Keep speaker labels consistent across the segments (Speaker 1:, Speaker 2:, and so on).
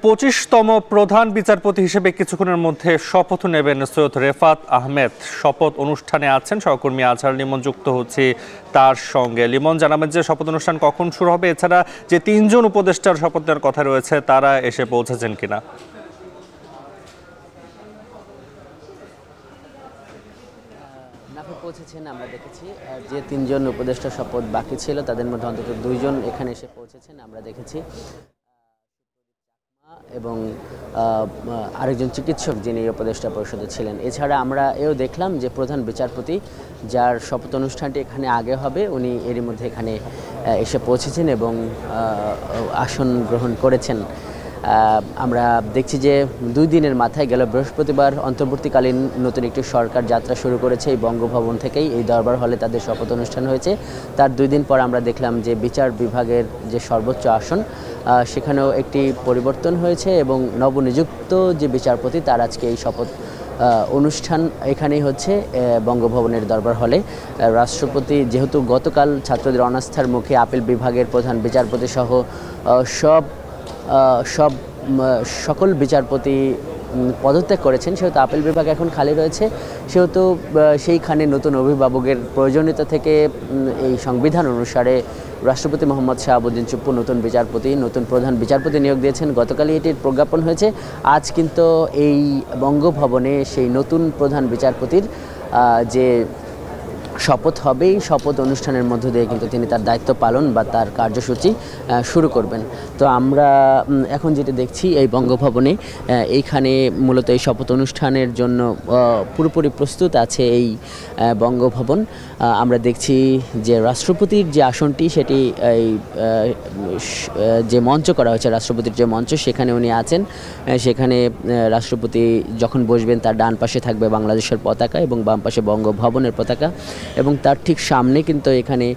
Speaker 1: 25তম প্রধান বিচারপতি হিসেবে কিছুক্ষণের মধ্যে শপথ নেবেন সৈয়দ রেফাত আহমেদ। শপথ অনুষ্ঠানে আছেন সহকর্মী আজহার লিমন, যুক্ত হচ্ছে তার সঙ্গে। লিমন, জানাবেন যে শপথ অনুষ্ঠান কখন শুরু হবে, এছাড়া যে 3 জন উপদেষ্টার শপথ নেওয়ার কথা রয়েছে তারা এসে পৌঁছেছেন কিনা?
Speaker 2: পৌঁছেছেন, আমরা দেখেছি যে 3 জন উপদেষ্টা শপথ বাকি ছিল তাদের মধ্যে অন্তত 2 জন এখানে এসে পৌঁছেছেন, আমরা দেখেছি। এবং আরেকজন চিকিৎসক যিনি উপদেষ্টা পরিষদে ছিলেন। এছাড়া আমরা এও দেখলাম যে প্রধান বিচারপতি যার শপথ অনুষ্ঠানটি এখানে আগে হবে, উনি এরই মধ্যে এখানে এসে পৌঁছেছেন এবং আসন গ্রহণ করেছেন। আমরা দেখছি যে 2 দিনের মাথায় গেল বৃহস্পতিবার অন্তর্বর্তীকালীন নতুন একটি সরকার যাত্রা শুরু করেছে। এই বঙ্গভবন থেকেই এই দরবার হলে তাদের শপথ অনুষ্ঠান হয়েছে। তার 2 দিন পর আমরা দেখলাম যে বিচার বিভাগের যে সর্বোচ্চ আসন সেখানেও একটি পরিবর্তন হয়েছে এবং নবনিযুক্ত যে বিচারপতি তার আজকে এই শপথ অনুষ্ঠান এখানেই হচ্ছে বঙ্গভবনের দরবার হলে। রাষ্ট্রপতি যেহেতু গতকাল ছাত্রদের অনাস্থার মুখে আপিল বিভাগের প্রধান বিচারপতি সহ সকল বিচারপতি পদত্যাগ করেছেন, সেহেতু আপিল বিভাগ এখন খালি রয়েছে। সেহেতু সেইখানে নতুন অভিভাবকের প্রয়োজনীয়তা থেকে এই সংবিধান অনুসারে রাষ্ট্রপতি মোহাম্মদ শাহাবুদ্দিন চুপ্পু নতুন প্রধান বিচারপতি নিয়োগ দিয়েছেন। গতকালই এটির প্রজ্ঞাপন হয়েছে। আজ কিন্তু এই বঙ্গভবনে সেই নতুন প্রধান বিচারপতির যে শপথ হবে, এই শপথ অনুষ্ঠানের মধ্য দিয়ে কিন্তু তিনি তার দায়িত্ব পালন বা তার কার্যসূচি শুরু করবেন। তো আমরা এখন যেটা দেখছি এই বঙ্গভবনে, এইখানে মূলত এই শপথ অনুষ্ঠানের জন্য পুরোপুরি প্রস্তুত আছে এই বঙ্গভবন। আমরা দেখছি যে রাষ্ট্রপতির যে আসনটি সেটি এই যে মঞ্চ করা হয়েছে, রাষ্ট্রপতির যে মঞ্চ সেখানে উনি আছেন। সেখানে রাষ্ট্রপতি যখন বসবেন তার ডান পাশে থাকবে বাংলাদেশের পতাকা এবং বাম পাশে বঙ্গভবনের পতাকা, এবং তার ঠিক সামনে কিন্তু এখানে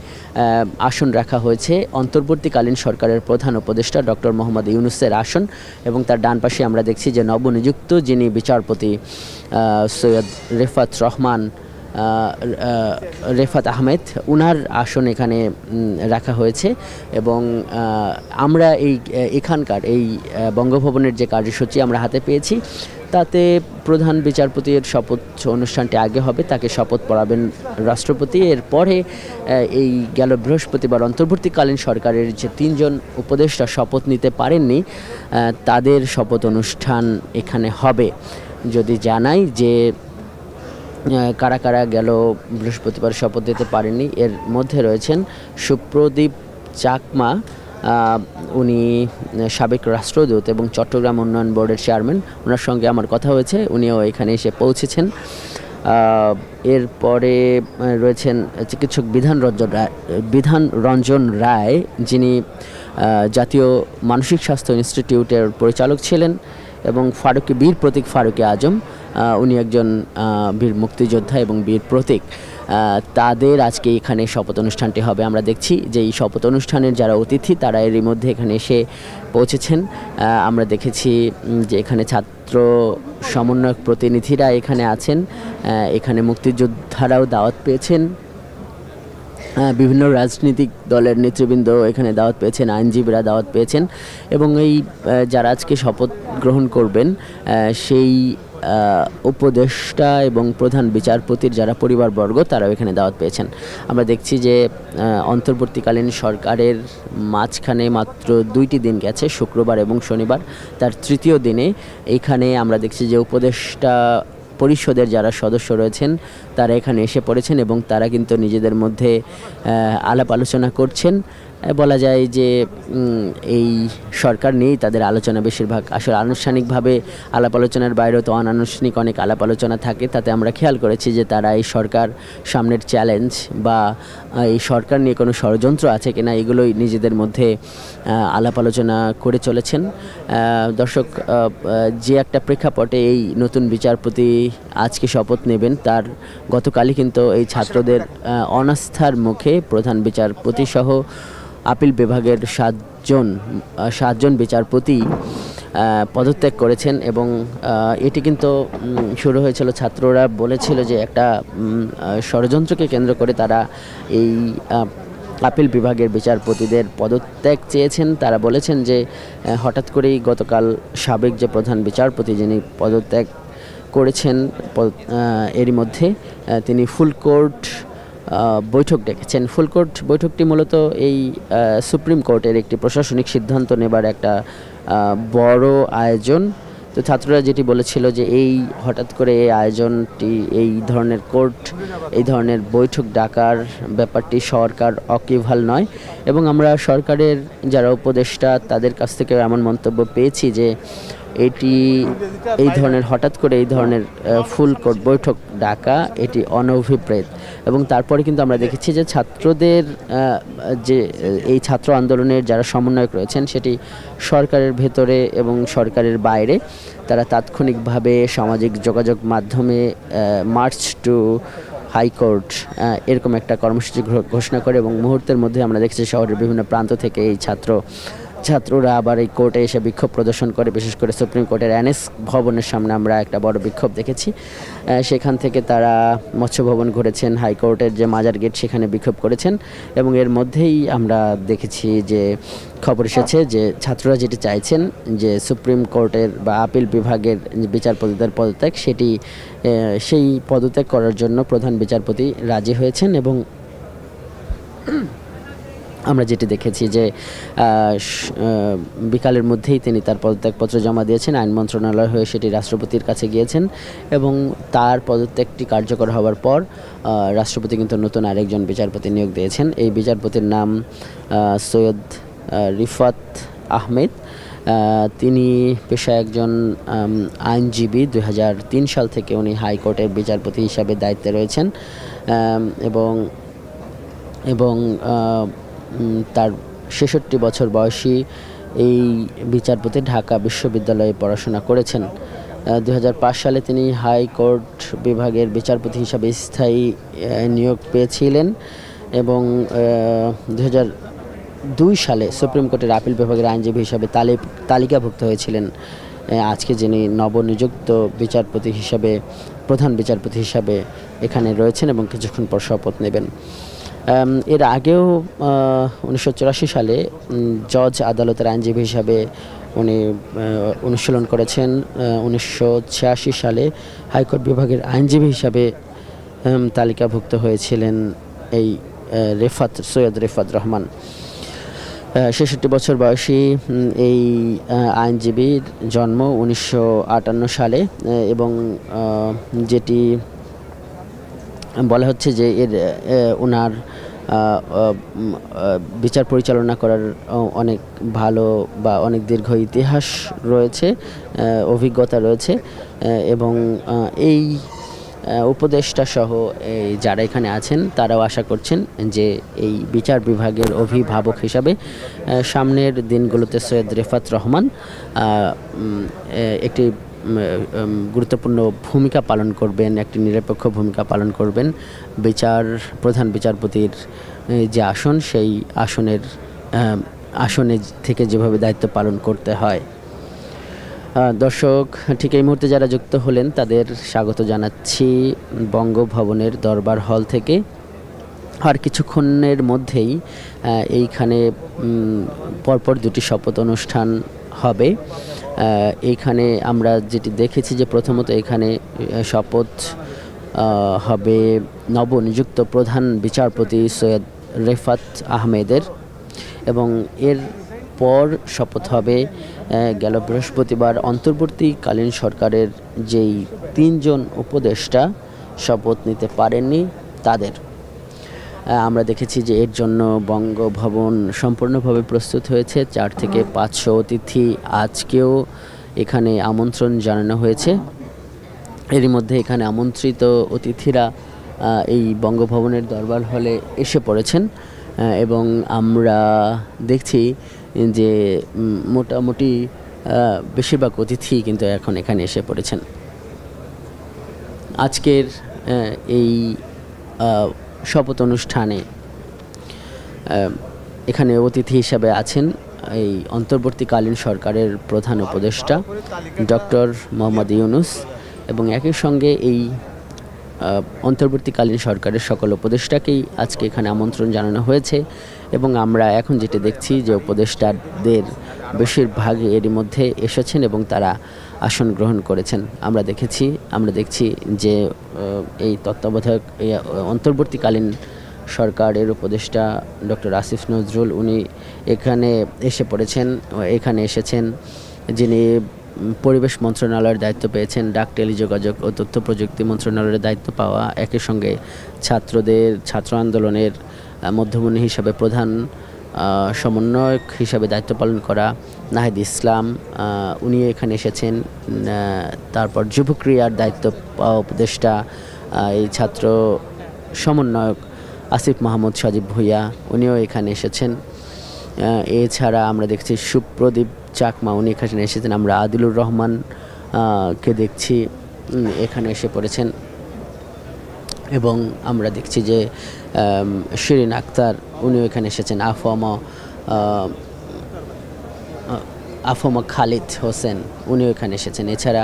Speaker 2: আসন রাখা হয়েছে অন্তর্বর্তীকালীন সরকারের প্রধান উপদেষ্টা ডক্টর মোহাম্মদ ইউনূসের আসন, এবং তার ডান পাশে আমরা দেখছি যে নবনিযুক্ত যিনি বিচারপতি সৈয়দ রেফাত আহমেদ, উনার আসন এখানে রাখা হয়েছে। এবং আমরা এখানকার এই বঙ্গভবনের যে কার্যসূচি আমরা হাতে পেয়েছি তাতে প্রধান বিচারপতির শপথ অনুষ্ঠানটি আগে হবে, তাকে শপথ পড়াবেন রাষ্ট্রপতি। এরপরে এই গেল বৃহস্পতিবার অন্তর্বর্তীকালীন সরকারের যে 3 জন উপদেষ্টা শপথ নিতে পারেননি তাদের শপথ অনুষ্ঠান এখানে হবে। যদি জানাই যে কারা কারা গেল বৃহস্পতিবার শপথ দিতে পারেননি, এর মধ্যে রয়েছেন সুপ্রদীপ চাকমা, উনি সাবেক রাষ্ট্রদূত এবং চট্টগ্রাম উন্নয়ন বোর্ডের চেয়ারম্যান। ওনার সঙ্গে আমার কথা হয়েছে, উনিও এখানে এসে পৌঁছেছেন। এরপরে রয়েছেন চিকিৎসক বিধান রঞ্জন রায়, যিনি জাতীয় মানসিক স্বাস্থ্য ইনস্টিটিউটের পরিচালক ছিলেন, এবং বীর প্রতীক ফারুকী আজম, উনি একজন বীর মুক্তিযোদ্ধা এবং বীর প্রতীক। তাদের আজকে এখানে শপথ অনুষ্ঠানটি হবে। আমরা দেখছি যে এই শপথ অনুষ্ঠানের যারা অতিথি তারা এরই মধ্যে এখানে এসে পৌঁছেছেন। আমরা দেখেছি যে এখানে ছাত্র সমন্বয়ক প্রতিনিধিরা এখানে আছেন, এখানে মুক্তিযোদ্ধারাও দাওয়াত পেয়েছেন, বিভিন্ন রাজনৈতিক দলের নেতৃবৃন্দ এখানে দাওয়াত পেয়েছেন, আইনজীবীরা দাওয়াত পেয়েছেন, এবং এই যারা আজকে শপথ গ্রহণ করবেন সেই উপদেষ্টা এবং প্রধান বিচারপতির যারা পরিবারবর্গ তারাও এখানে দাওয়াত পেয়েছেন। আমরা দেখছি যে অন্তর্বর্তীকালীন সরকারের মাঝখানে মাত্র 2টি দিন গেছে, শুক্রবার এবং শনিবার। তার 3য় দিনে এখানে আমরা দেখছি যে উপদেষ্টা পরিষদের যারা সদস্য রয়েছেন তারা এখানে এসে পড়েছেন এবং তারা কিন্তু নিজেদের মধ্যে আলাপ আলোচনা করছেন। বলা যায় যে এই সরকার নিয়েই তাদের আলোচনা বেশিরভাগ। আসলে আনুষ্ঠানিকভাবে আলাপ আলোচনার বাইরেও তো অনানুষ্ঠানিক অনেক আলাপ আলোচনা থাকে। তাতে আমরা খেয়াল করেছি যে তারা এই সরকার সামনের চ্যালেঞ্জ বা এই সরকার নিয়ে কোনো ষড়যন্ত্র আছে কিনা এগুলোই নিজেদের মধ্যে আলাপ আলোচনা করে চলেছেন। দর্শক, যে একটা প্রেক্ষাপটে এই নতুন বিচারপতি আজকে শপথ নেবেন, তার গতকালই কিন্তু এই ছাত্রদের অনাস্থার মুখে প্রধান বিচারপতি সহ আপিল বিভাগের 7 জন বিচারপতি পদত্যাগ করেছেন। এবং এটি কিন্তু শুরু হয়েছিল, ছাত্ররা বলেছিল যে একটা ষড়যন্ত্রকে কেন্দ্র করে তারা এই আপিল বিভাগের বিচারপতিদের পদত্যাগ চেয়েছেন। তারা বলেছেন যে হঠাৎ করেই গতকাল সাবেক যে প্রধান বিচারপতি যিনি পদত্যাগ করেছেন, এরই মধ্যে তিনি ফুল কোর্ট বৈঠক ডেকেছেন। ফুল কোর্ট বৈঠকটি মূলত এই সুপ্রিম কোর্টের একটি প্রশাসনিক সিদ্ধান্ত নেবার একটা বড় আয়োজন। তো ছাত্ররা যেটি বলেছিল যে এই হঠাৎ করে এই আয়োজনটি, এই ধরনের কোর্ট, এই ধরনের বৈঠক ডাকার ব্যাপারটি সরকার অকিভাল নয়, এবং আমরা সরকারের যারা উপদেষ্টা তাদের কাছ থেকে এমন মন্তব্য পেয়েছি যে এই ধরনের হঠাৎ করে এই ধরনের ফুল কোর্ট বৈঠক ডাকা এটি অনভিপ্রেত। এবং তারপরে কিন্তু আমরা দেখেছি যে ছাত্রদের যে এই ছাত্র আন্দোলনের যারা সমন্বয়ক রয়েছেন সেটি সরকারের ভেতরে এবং সরকারের বাইরে তারা তাৎক্ষণিকভাবে সামাজিক যোগাযোগ মাধ্যমে মার্চ টু হাইকোর্ট এরকম একটা কর্মসূচি ঘোষণা করে, এবং মুহূর্তের মধ্যে আমরা দেখেছি শহরের বিভিন্ন প্রান্ত থেকে এই ছাত্ররা আবার এই কোর্টে এসে বিক্ষোভ প্রদর্শন করে। বিশেষ করে সুপ্রিম কোর্টের এনএস ভবনের সামনে আমরা একটা বড় বিক্ষোভ দেখেছি। সেখান থেকে তারা মৎস্য ভবন ঘুরেছেন, হাইকোর্টের যে মাজার গেট সেখানে বিক্ষোভ করেছেন, এবং এর মধ্যেই আমরা দেখেছি যে খবর এসেছে যে ছাত্ররা যেটি চাইছেন যে সুপ্রিম কোর্টের বা আপিল বিভাগের বিচারপতিদের পদত্যাগ, সেই পদত্যাগ করার জন্য প্রধান বিচারপতি রাজি হয়েছেন। এবং আমরা যেটি দেখেছি যে বিকালের মধ্যেই তিনি তার পদত্যাগপত্র জমা দিয়েছেন। আইন মন্ত্রণালয় হয়ে সেটি রাষ্ট্রপতির কাছে গিয়েছেন, এবং তার পদত্যাগটি কার্যকর হওয়ার পর রাষ্ট্রপতি কিন্তু নতুন আরেকজন বিচারপতি নিয়োগ দিয়েছেন। এই বিচারপতির নাম সৈয়দ রিফাত আহমেদ। তিনি পেশায় একজন আইনজীবী। 2003 সাল থেকে উনি হাইকোর্টের বিচারপতি হিসাবে দায়িত্বে রয়েছেন, এবং তার 66 বছর বয়সী এই বিচারপতি ঢাকা বিশ্ববিদ্যালয়ে পড়াশোনা করেছেন। 2005 সালে তিনি হাইকোর্ট বিভাগের বিচারপতি হিসাবে স্থায়ী নিয়োগ পেয়েছিলেন, এবং 2002 সালে সুপ্রিম কোর্টের আপিল বিভাগের আইনজীবী হিসাবে তালিকাভুক্ত হয়েছিলেন। আজকে যিনি নবনিযুক্ত বিচারপতি হিসাবে, প্রধান বিচারপতি হিসাবে এখানে রয়েছেন এবং কিছুক্ষণ পর শপথ নেবেন। এর আগেও 1984 সালে জজ আদালতের আইনজীবী হিসাবে উনি অনুশীলন করেছেন। 1986 সালে হাইকোর্ট বিভাগের আইনজীবী হিসাবে তালিকাভুক্ত হয়েছিলেন এই সৈয়দ রেফাত রহমান। 66 বছর বয়সী এই আইনজীবীর জন্ম 1958 সালে, এবং যেটি বলা হচ্ছে যে ওনার বিচার পরিচালনা করার অনেক ভালো বা অনেক দীর্ঘ ইতিহাস রয়েছে, অভিজ্ঞতা রয়েছে, এবং এই উপদেষ্টা সহ যারা এখানে আছেন তারাও আশা করছেন যে এই বিচার বিভাগের অভিভাবক হিসাবে সামনের দিনগুলোতে সৈয়দ রেফাত রহমান একটি গুরুত্বপূর্ণ ভূমিকা পালন করবেন, একটি নিরপেক্ষ ভূমিকা পালন করবেন। প্রধান বিচারপতির যে আসন, সেই আসনে থেকে যেভাবে দায়িত্ব পালন করতে হয়। দর্শক, ঠিক এই মুহূর্তে যারা যুক্ত হলেন তাদের স্বাগত জানাচ্ছি বঙ্গভবনের দরবার হল থেকে। আর কিছুক্ষণের মধ্যেই এইখানে পরপর দুটি শপথ অনুষ্ঠান হবে। এইখানে আমরা যেটি দেখেছি যে প্রথমত এখানে শপথ হবে নবনিযুক্ত প্রধান বিচারপতি সৈয়দ রেফাত আহমেদের, এবং এর পর শপথ হবে গেল বৃহস্পতিবার অন্তর্বর্তীকালীন সরকারের যেই 3 জন উপদেষ্টা শপথ নিতে পারেননি তাদের। আমরা দেখেছি যে এর জন্য বঙ্গভবন সম্পূর্ণভাবে প্রস্তুত হয়েছে। 4 থেকে 500 অতিথি আজকেও এখানে আমন্ত্রণ জানানো হয়েছে। এরই মধ্যে এখানে আমন্ত্রিত অতিথিরা এই বঙ্গভবনের দরবার হলে এসে পড়েছেন, এবং আমরা দেখছি যে মোটামুটি বেশিরভাগ অতিথি কিন্তু এখন এখানে এসে পড়েছেন। আজকের এই শপথ অনুষ্ঠানে এখানে অতিথি হিসাবে আছেন এই অন্তর্বর্তীকালীন সরকারের প্রধান উপদেষ্টা ডক্টর মোহাম্মদ ইউনূস, এবং একই সঙ্গে এই অন্তর্বর্তীকালীন সরকারের সকল উপদেষ্টাকেই আজকে এখানে আমন্ত্রণ জানানো হয়েছে এবং আমরা এখন যেটা দেখছি যে উপদেষ্টাদের বেশিরভাগ এরই মধ্যে এসেছেন এবং তারা আসন গ্রহণ করেছেন। আমরা দেখছি যে এই তত্ত্বাবধায়ক এই অন্তর্বর্তীকালীন সরকারের উপদেষ্টা ডক্টর আসিফ নজরুল উনি এখানে এসেছেন যিনি পরিবেশ মন্ত্রণালয়ের দায়িত্ব পেয়েছেন, ডাক টেলিযোগাযোগ ও তথ্য প্রযুক্তি মন্ত্রণালয়ের দায়িত্ব পাওয়া, একই সঙ্গে ছাত্র আন্দোলনের মধ্যমণি হিসাবে প্রধান সমন্বয়ক হিসাবে দায়িত্ব পালন করা নাহিদ ইসলাম উনি এখানে এসেছেন। তারপর যুবক্রিয়ার দায়িত্ব পাওয়া উপদেষ্টা এই ছাত্র সমন্বয়ক আসিফ মাহমুদ সজীব ভুইয়া উনিও এখানে এসেছেন। এছাড়া আমরা দেখছি সুপ্রদীপ চাকমা উনি এখানে এসেছেন। আমরা আদিলুর রহমান কে দেখছি এখানে এসে পড়েছেন এবং আমরা দেখছি যে শিরিন আক্তার উনিও এখানে এসেছেন। আফমা খালিদ হোসেন উনিও এখানে এসেছেন। এছাড়া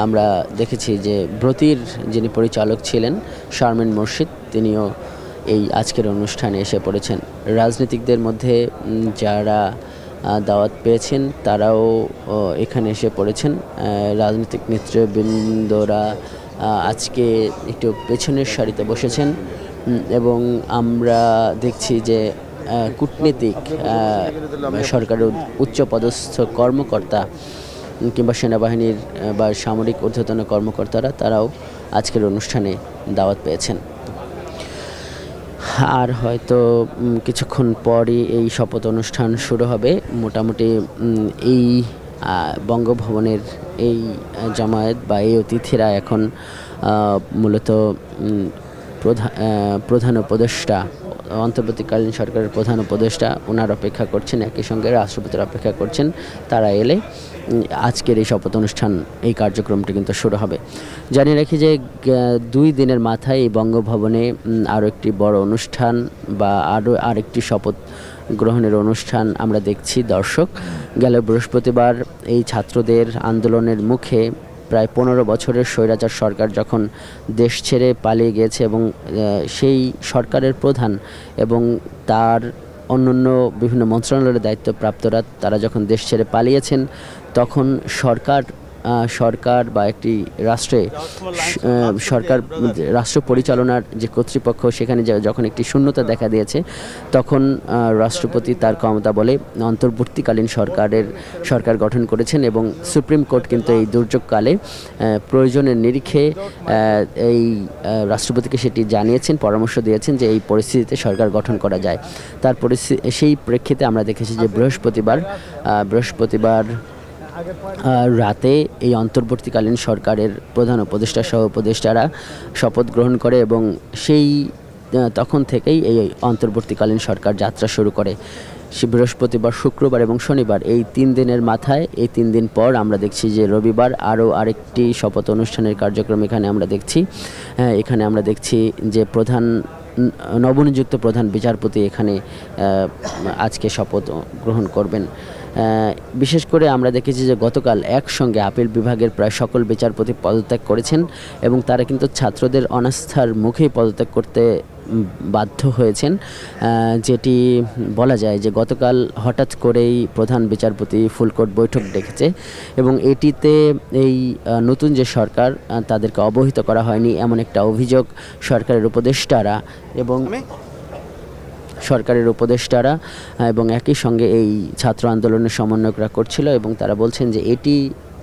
Speaker 2: আমরা দেখেছি যে ব্রতির যিনি পরিচালক ছিলেন শারমিন মুর্শিদ তিনিও এই আজকের অনুষ্ঠানে এসে পড়েছেন। রাজনীতিকদের মধ্যে যারা দাওয়াত পেয়েছেন তারাও এখানে এসে পড়েছেন। রাজনৈতিক নেতৃবৃন্দরা আজকে একটু পেছনের সারিতে বসেছেন এবং আমরা দেখছি যে কূটনীতিক সরকারের উচ্চপদস্থ কর্মকর্তা কিংবা সেনাবাহিনীর বা সামরিক ঊর্ধ্বতন কর্মকর্তারা তারাও আজকের অনুষ্ঠানে দাওয়াত পেয়েছেন। আর হয়তো কিছুক্ষণ পরই এই শপথ অনুষ্ঠান শুরু হবে। মোটামুটি এই বঙ্গভবনের এই জামায়াত বা এই অতিথিরা এখন মূলত প্রধান উপদেষ্টা অন্তর্বর্তীকালীন সরকারের প্রধান উপদেষ্টা ওনার অপেক্ষা করছেন, একই সঙ্গে রাষ্ট্রপতির অপেক্ষা করছেন। তারা এলে আজকের এই শপথ অনুষ্ঠান এই কার্যক্রমটি কিন্তু শুরু হবে। জানিয়ে রাখি যে 2 দিনের মাথায় এই বঙ্গভবনে আরও একটি বড় অনুষ্ঠান বা আরেকটি শপথ গ্রহণের অনুষ্ঠান আমরা দেখছি। দর্শক, গেল বৃহস্পতিবার এই ছাত্রদের আন্দোলনের মুখে প্রায় 15 বছরের স্বৈরাচার সরকার যখন দেশ ছেড়ে পালিয়ে গিয়েছে এবং সেই সরকারের প্রধান এবং তার অন্যান্য বিভিন্ন মন্ত্রণালয়ের দায়িত্বপ্রাপ্তরা তারা যখন দেশ ছেড়ে পালিয়েছেন তখন সরকার বা একটি রাষ্ট্র পরিচালনার যে কর্তৃপক্ষ সেখানে যখন একটি শূন্যতা দেখা দিয়েছে তখন রাষ্ট্রপতি তার ক্ষমতা বলে অন্তর্বর্তীকালীন সরকার গঠন করেছেন এবং সুপ্রিম কোর্ট কিন্তু এই দুর্যোগকালে প্রয়োজনের নিরিখে এই রাষ্ট্রপতিকে সেটি জানিয়েছেন, পরামর্শ দিয়েছেন যে এই পরিস্থিতিতে সরকার গঠন করা যায়। সেই প্রেক্ষিতে আমরা দেখেছি যে বৃহস্পতিবার রাতে এই অন্তর্বর্তীকালীন সরকারের প্রধান উপদেষ্টা সহ উপদেষ্টারা শপথ গ্রহণ করে এবং তখন থেকেই এই অন্তর্বর্তীকালীন সরকার যাত্রা শুরু করে। বৃহস্পতিবার, শুক্রবার এবং শনিবার এই 3 দিনের মাথায় এই 3 দিন পর আমরা দেখছি যে রবিবার আরও আরেকটি শপথ অনুষ্ঠানের কার্যক্রম এখানে আমরা দেখছি যে নবনিযুক্ত প্রধান বিচারপতি এখানে আজকে শপথ গ্রহণ করবেন। বিশেষ করে আমরা দেখেছি যে গতকাল একসঙ্গে আপিল বিভাগের প্রায় সকল বিচারপতি পদত্যাগ করেছেন এবং তারা কিন্তু ছাত্রদের অনাস্থার মুখেই পদত্যাগ করতে বাধ্য হয়েছেন, যেটি বলা যায় যে গতকাল হঠাৎ করেই প্রধান বিচারপতি ফুলকোর্ট বৈঠক ডেকেছে এবং এটিতে এই নতুন যে সরকার তাদেরকে অবহিত করা হয়নি এমন একটা অভিযোগ সরকারের উপদেষ্টারা এবং একই সঙ্গে এই ছাত্র আন্দোলনের সমন্বয়করা করছিল এবং তারা বলছেন যে এটি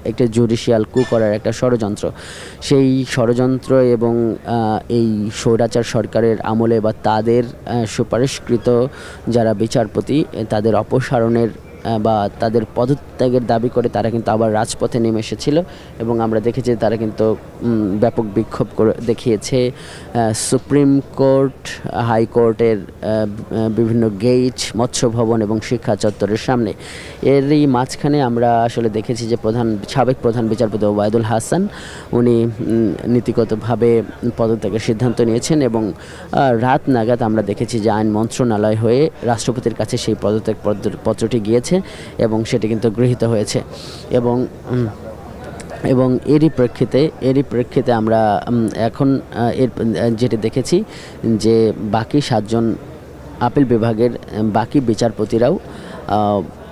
Speaker 2: একটা জুডিশিয়াল কু করার একটা ষড়যন্ত্র। সেই ষড়যন্ত্র এবং এই স্বৈরাচার সরকারের আমলে বা তাদের সুপারিশকৃত যারা বিচারপতি তাদের অপসারণের বা তাদের পদত্যাগের দাবি করে তারা কিন্তু আবার রাজপথে নেমে এসেছিল এবং আমরা দেখেছি তারা কিন্তু ব্যাপক বিক্ষোভ দেখিয়েছে সুপ্রিম কোর্ট, হাইকোর্টের বিভিন্ন গেট, মৎস্য ভবন এবং শিক্ষা চত্বরের সামনে। এরই মাঝখানে আমরা আসলে দেখেছি যে সাবেক প্রধান বিচারপতি ওবায়দুল হাসান উনি নীতিগতভাবে পদত্যাগের সিদ্ধান্ত নিয়েছেন এবং রাত নাগাদ আমরা দেখেছি যে আইন মন্ত্রণালয় হয়ে রাষ্ট্রপতির কাছে সেই পদত্যাগ পত্রটি গিয়েছে এবং সেটি কিন্তু গৃহীত হয়েছে এবং এবং এরই প্রেক্ষিতে আমরা এখন এর যেটি দেখেছি যে বাকি 7 জন আপিল বিভাগের বাকি বিচারপতিরাও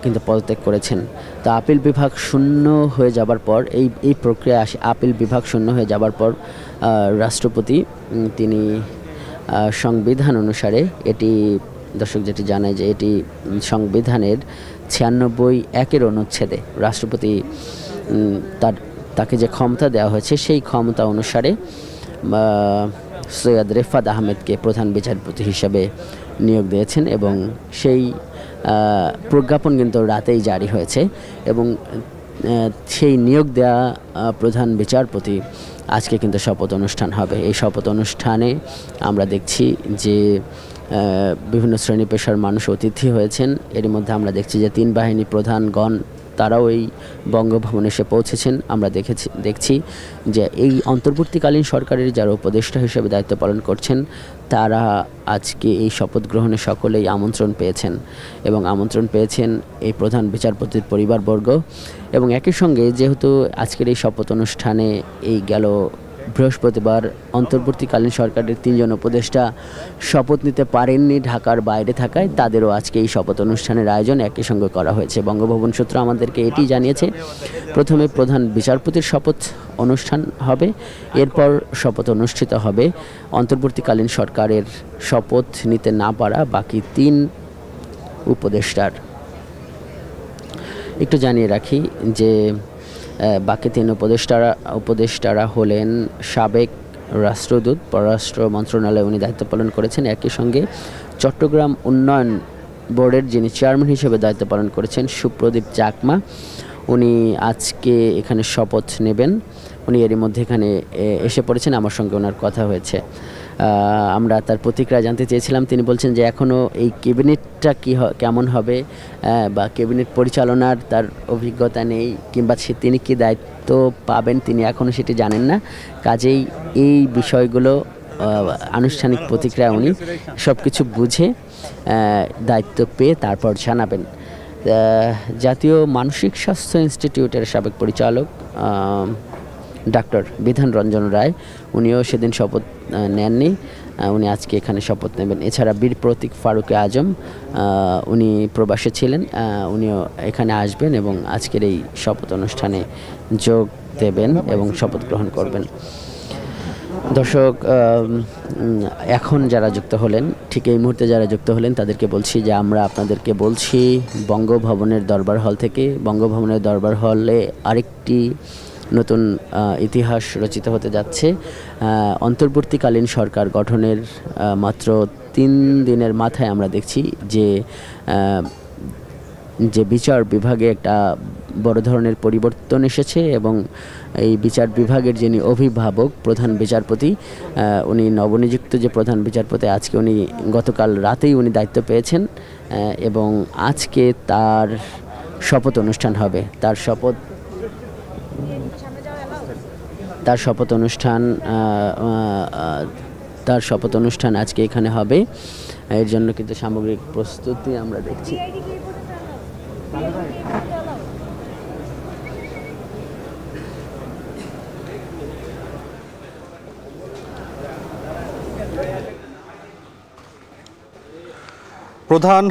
Speaker 2: কিন্তু পদত্যাগ করেছেন। তো আপিল বিভাগ শূন্য হয়ে যাবার পর এই প্রক্রিয়া আপিল বিভাগ শূন্য হয়ে যাবার পর রাষ্ট্রপতি তিনি সংবিধান অনুসারে এটি দর্শক যেটি জানায় যে এটি সংবিধানের 96(1) অনুচ্ছেদে রাষ্ট্রপতি তাকে যে ক্ষমতা দেওয়া হয়েছে সেই ক্ষমতা অনুসারে সৈয়দ রেফাত আহমেদকে প্রধান বিচারপতি হিসেবে নিয়োগ দিয়েছেন এবং সেই প্রজ্ঞাপন কিন্তু রাতেই জারি হয়েছে এবং সেই নিয়োগ দেওয়া প্রধান বিচারপতি আজকে কিন্তু শপথ অনুষ্ঠান হবে। এই শপথ অনুষ্ঠানে আমরা দেখছি যে বিভিন্ন শ্রেণী পেশার মানুষ অতিথি হয়েছেন। এর মধ্যে আমরা দেখছি যে 3 বাহিনী প্রধানগণ তারাও এই বঙ্গভবনে এসে পৌঁছেছেন। আমরা দেখছি যে এই অন্তর্বর্তীকালীন সরকারের যারা উপদেষ্টা হিসেবে দায়িত্ব পালন করছেন তারা আজকে এই শপথ গ্রহণে সকলেই আমন্ত্রণ পেয়েছেন এবং আমন্ত্রণ পেয়েছেন এই প্রধান বিচারপতির পরিবারবর্গ এবং একই সঙ্গে যেহেতু আজকের এই শপথ অনুষ্ঠানে এই গেল বৃহস্পতিবার অন্তর্বর্তীকালীন সরকারের 3 জন উপদেষ্টা শপথ নিতে পারেননি ঢাকার বাইরে থাকায় তাদেরও আজকে এই শপথ অনুষ্ঠানের আয়োজন একই সঙ্গে করা হয়েছে। বঙ্গভবন সূত্র আমাদেরকে এটি জানিয়েছে, প্রথমে প্রধান বিচারপতির শপথ অনুষ্ঠান হবে, এরপর শপথ অনুষ্ঠিত হবে অন্তর্বর্তীকালীন সরকারের শপথ নিতে না পারা বাকি 3 উপদেষ্টার। একটু জানিয়ে রাখি যে বাকি 3 উপদেষ্টারা হলেন সাবেক রাষ্ট্রদূত, পররাষ্ট্র মন্ত্রণালয়ে উনি দায়িত্ব পালন করেছেন, একই সঙ্গে চট্টগ্রাম উন্নয়ন বোর্ডের যিনি চেয়ারম্যান হিসেবে দায়িত্ব পালন করেছেন সুপ্রদীপ চাকমা, উনি আজকে এখানে শপথ নেবেন। উনি এরই মধ্যে এখানে এসে পড়েছেন, আমার সঙ্গে ওনার কথা হয়েছে। আমরা তার প্রতিক্রিয়া জানতে চেয়েছিলাম। তিনি বলছেন যে এখনও এই ক্যাবিনেটটা কেমন হবে বা ক্যাবিনেট পরিচালনার তার অভিজ্ঞতা নেই কিংবা তিনি কি দায়িত্ব পাবেন তিনি এখনও সেটি জানেন না। কাজেই এই বিষয়গুলো আনুষ্ঠানিক প্রতিক্রিয়া উনি সব কিছু বুঝে দায়িত্ব পেয়ে তারপর জানাবেন। জাতীয় মানসিক স্বাস্থ্য ইনস্টিটিউটের সাবেক পরিচালক ডাক্তার বিধান রঞ্জন রায় উনিও সেদিন শপথ নেননি, উনি আজকে এখানে শপথ নেবেন। এছাড়া বীর প্রতীক ফারুক আজম উনি প্রবাসে ছিলেন, উনিও এখানে আসবেন এবং আজকের এই শপথ অনুষ্ঠানে যোগ দেবেন এবং শপথ গ্রহণ করবেন। দর্শক, এখন যারা যুক্ত হলেন, ঠিক এই মুহূর্তে যারা যুক্ত হলেন তাদেরকে বলছি যে আমরা আপনাদেরকে বলছি বঙ্গভবনের দরবার হল থেকে। বঙ্গভবনের দরবার হলে আরেকটি নতুন ইতিহাস রচিত হতে যাচ্ছে। অন্তর্বর্তীকালীন সরকার গঠনের মাত্র 3 দিনের মাথায় আমরা দেখছি যে বিচার বিভাগে একটা বড় ধরনের পরিবর্তন এসেছে এবং এই বিচার বিভাগের যিনি অভিভাবক প্রধান বিচারপতি, উনি নবনিযুক্ত যে প্রধান বিচারপতি আজকে উনি গতকাল রাতেই উনি দায়িত্ব পেয়েছেন এবং আজকে তার শপথ অনুষ্ঠান হবে। তার শপথ অনুষ্ঠান আজকে এখানে হবে। এর জন্য কিন্তু সামগ্রিক প্রস্তুতি আমরা দেখছি।
Speaker 1: প্রধান